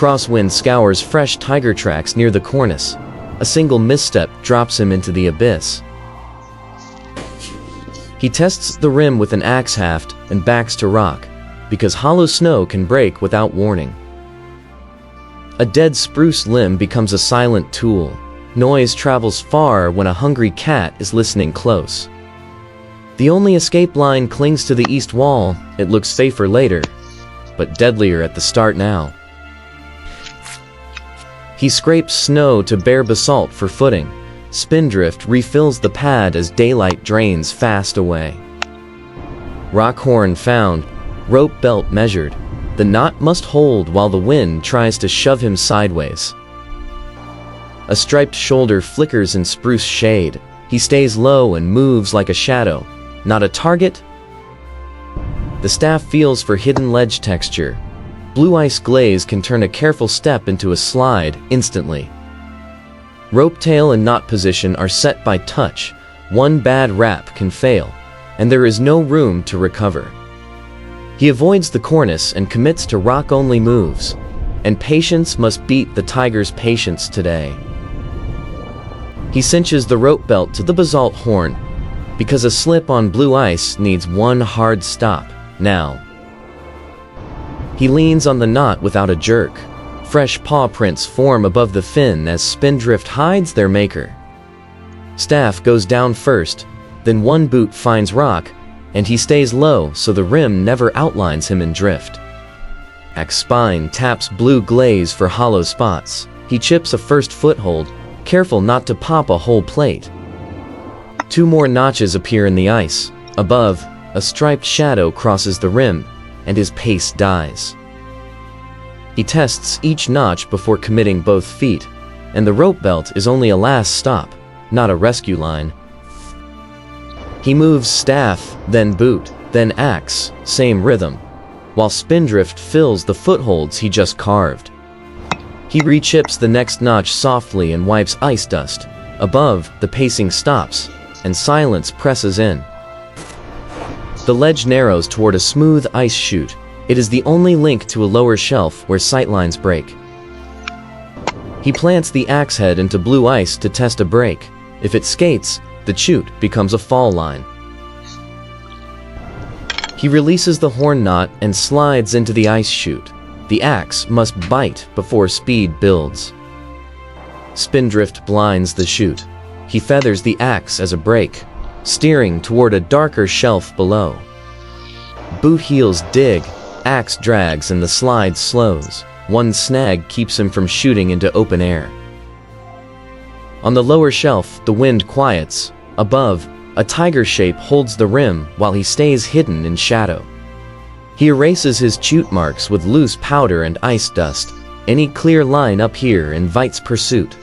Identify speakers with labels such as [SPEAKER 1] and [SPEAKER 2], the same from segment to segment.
[SPEAKER 1] Crosswind scours fresh tiger tracks near the cornice. A single misstep drops him into the abyss. He tests the rim with an axe haft and backs to rock, because hollow snow can break without warning. A dead spruce limb becomes a silent tool. Noise travels far when a hungry cat is listening close. The only escape line clings to the east wall. It looks safer later, but deadlier at the start now. He scrapes snow to bare basalt for footing. Spindrift refills the pad as daylight drains fast away. Rock horn found, rope belt measured. The knot must hold while the wind tries to shove him sideways. A striped shoulder flickers in spruce shade. He stays low and moves like a shadow, not a target. The staff feels for hidden ledge texture. Blue ice glaze can turn a careful step into a slide instantly. Rope tail and knot position are set by touch. One bad wrap can fail, and there is no room to recover. He avoids the cornice and commits to rock-only moves, and patience must beat the tiger's patience today. He cinches the rope belt to the basalt horn, because a slip on blue ice needs one hard stop, now. He leans on the knot without a jerk. Fresh paw prints form above the fin as Spindrift hides their maker. Staff goes down first, then one boot finds rock, and he stays low so the rim never outlines him in drift. Axe spine taps blue glaze for hollow spots. He chips a first foothold, careful not to pop a whole plate. Two more notches appear in the ice. Above, a striped shadow crosses the rim, and his pace dies. He tests each notch before committing both feet, and the rope belt is only a last stop, not a rescue line. He moves staff, then boot, then axe, same rhythm, while Spindrift fills the footholds he just carved. He rechips the next notch softly and wipes ice dust. Above, the pacing stops, and silence presses in. The ledge narrows toward a smooth ice chute. It is the only link to a lower shelf where sightlines break. He plants the axe head into blue ice to test a break. If it skates, the chute becomes a fall line. He releases the horn knot and slides into the ice chute. The axe must bite before speed builds. Spindrift blinds the chute. He feathers the axe as a brake, steering toward a darker shelf below. Boot heels dig, axe drags, and the slide slows. One snag keeps him from shooting into open air. On the lower shelf, the wind quiets. Above, a tiger shape holds the rim while he stays hidden in shadow. He erases his chute marks with loose powder and ice dust. Any clear line up here invites pursuit.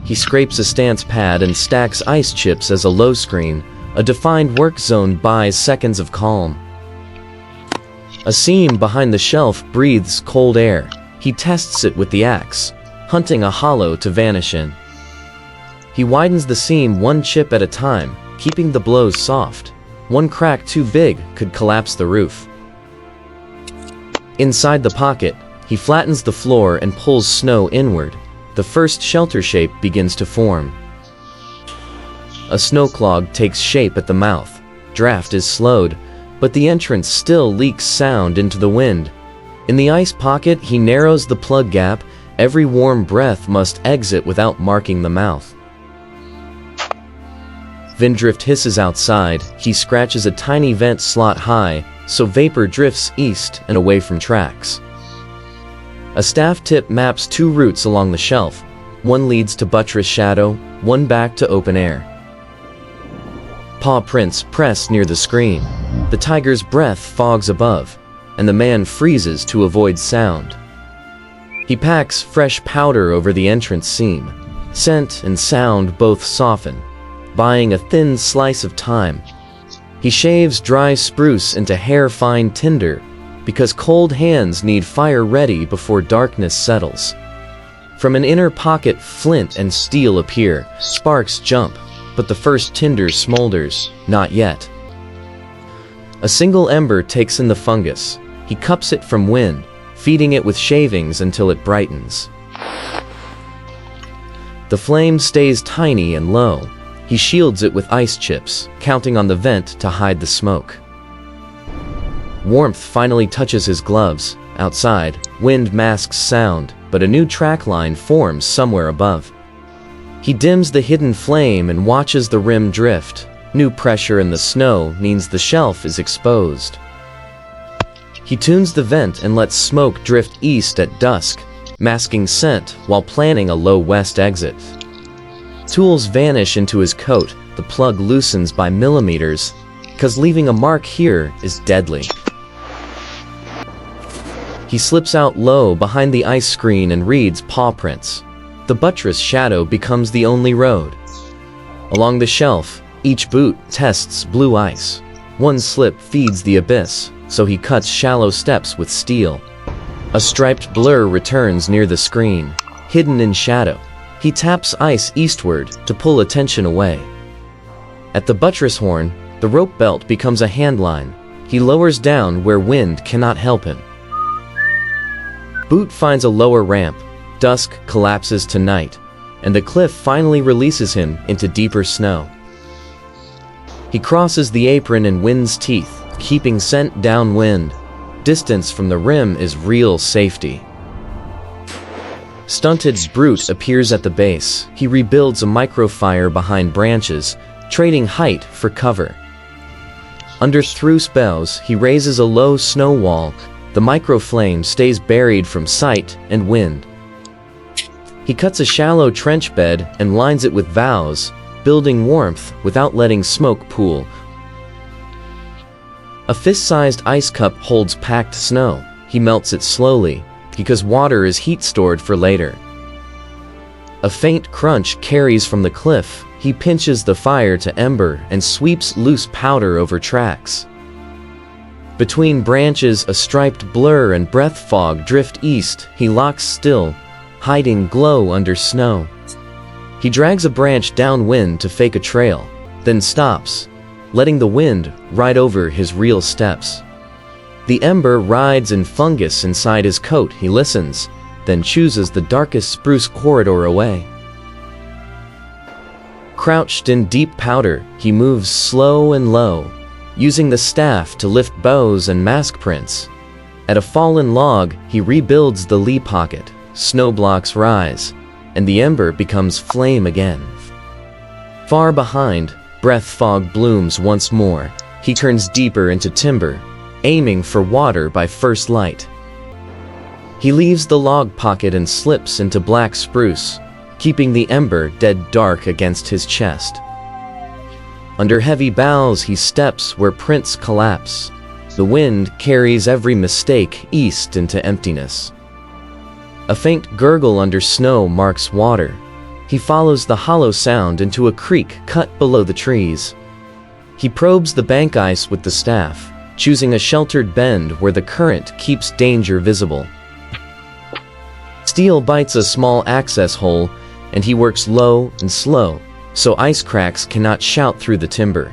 [SPEAKER 1] He scrapes a stance pad and stacks ice chips as a low screen. A defined work zone buys seconds of calm. A seam behind the shelf breathes cold air. He tests it with the axe, hunting a hollow to vanish in. He widens the seam one chip at a time, keeping the blows soft. One crack too big could collapse the roof. Inside the pocket, he flattens the floor and pulls snow inward. The first shelter shape begins to form. A snow clog takes shape at the mouth. Draft is slowed, but the entrance still leaks sound into the wind. In the ice pocket, he narrows the plug gap. Every warm breath must exit without marking the mouth. Vindrift hisses outside. He scratches a tiny vent slot high, so vapor drifts east and away from tracks. A staff tip maps two routes along the shelf. One leads to buttress shadow, one back to open air. Paw prints press near the screen. The tiger's breath fogs above, and the man freezes to avoid sound. He packs fresh powder over the entrance seam. Scent and sound both soften, buying a thin slice of time. He shaves dry spruce into hair-fine tinder, because cold hands need fire ready before darkness settles. From an inner pocket, flint and steel appear. Sparks jump, but the first tinder smolders, not yet. A single ember takes in the fungus. He cups it from wind. feeding it with shavings until it brightens. The flame stays tiny and low. He shields it with ice chips, counting on the vent to hide the smoke. Warmth finally touches his gloves. Outside, wind masks sound, but a new track line forms somewhere above. He dims the hidden flame and watches the rim drift. New pressure in the snow means the shelf is exposed. He tunes the vent and lets smoke drift east at dusk, masking scent while planning a low west exit. Tools vanish into his coat. The plug loosens by millimeters, 'cause leaving a mark here is deadly. He slips out low behind the ice screen and reads paw prints. The buttress shadow becomes the only road. Along the shelf, each boot tests blue ice. One slip feeds the abyss, so he cuts shallow steps with steel. A striped blur returns near the screen, hidden in shadow. He taps ice eastward to pull attention away. At the buttress horn, the rope belt becomes a handline. He lowers down where wind cannot help him. Boot finds a lower ramp. Dusk collapses to night, and the cliff finally releases him into deeper snow. He crosses the apron in wind's teeth, keeping scent downwind. Distance from the rim is real safety. Stunted Brute appears at the base. He rebuilds a microfire behind branches, trading height for cover. Under Thruce bows, he raises a low snow wall. The microflame stays buried from sight and wind. He cuts a shallow trench bed and lines it with boughs, building warmth without letting smoke pool. A fist-sized ice cup holds packed snow. He melts it slowly, because water is heat stored for later. A faint crunch carries from the cliff. He pinches the fire to ember and sweeps loose powder over tracks. Between branches, a striped blur and breath fog drift east. He locks still, hiding glow under snow. He drags a branch downwind to fake a trail, then stops, letting the wind ride over his real steps. The ember rides in fungus inside his coat. He listens, then chooses the darkest spruce corridor away. Crouched in deep powder, he moves slow and low, using the staff to lift bows and mask prints. At a fallen log, he rebuilds the lee pocket. Snow blocks rise, and the ember becomes flame again. Far behind, breath fog blooms once more. He turns deeper into timber, aiming for water by first light. He leaves the log pocket and slips into black spruce, keeping the ember dead dark against his chest. Under heavy boughs, he steps where prints collapse. The wind carries every mistake east into emptiness. A faint gurgle under snow marks water. He follows the hollow sound into a creek cut below the trees. He probes the bank ice with the staff, choosing a sheltered bend where the current keeps danger visible. Steel bites a small access hole, and he works low and slow, so ice cracks cannot shout through the timber.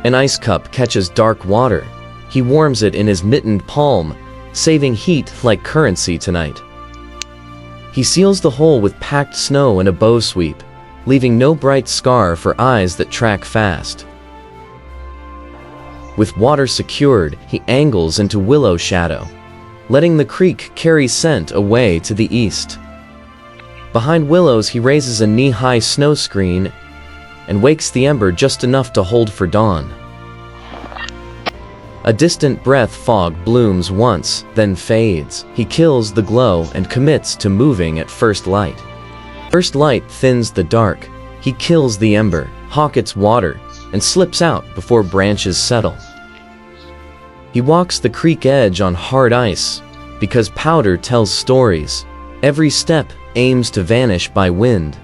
[SPEAKER 1] An ice cup catches dark water. He warms it in his mittened palm, saving heat like currency tonight. He seals the hole with packed snow and a bow sweep, leaving no bright scar for eyes that track fast. With water secured, he angles into willow shadow, letting the creek carry scent away to the east. Behind willows, he raises a knee-high snow screen and wakes the ember just enough to hold for dawn. A distant breath fog blooms once, then fades. He kills the glow and commits to moving at first light. First light thins the dark. He kills the ember, hockets water, and slips out before branches settle. He walks the creek edge on hard ice, because powder tells stories. Every step aims to vanish by wind.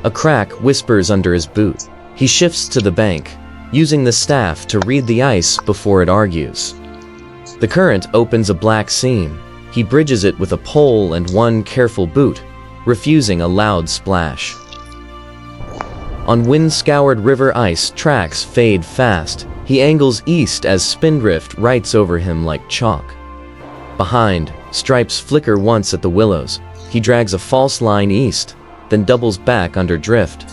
[SPEAKER 1] A crack whispers under his boot. He shifts to the bank, using the staff to read the ice before it argues. The current opens a black seam. He bridges it with a pole and one careful boot, refusing a loud splash. On wind-scoured river ice, tracks fade fast. He angles east as Spindrift writes over him like chalk. Behind, stripes flicker once at the willows. He drags a false line east, then doubles back under drift.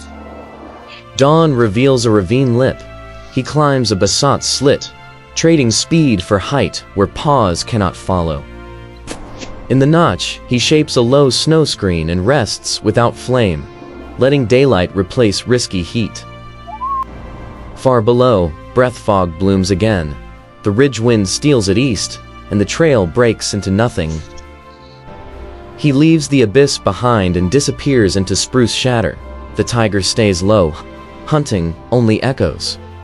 [SPEAKER 1] Dawn reveals a ravine lip. He climbs a basalt slit, trading speed for height where paws cannot follow. In the notch, he shapes a low snow screen and rests without flame, letting daylight replace risky heat. Far below, breath fog blooms again. The ridge wind steals it east, and the trail breaks into nothing. He leaves the abyss behind and disappears into spruce shatter. The tiger stays low, hunting only echoes.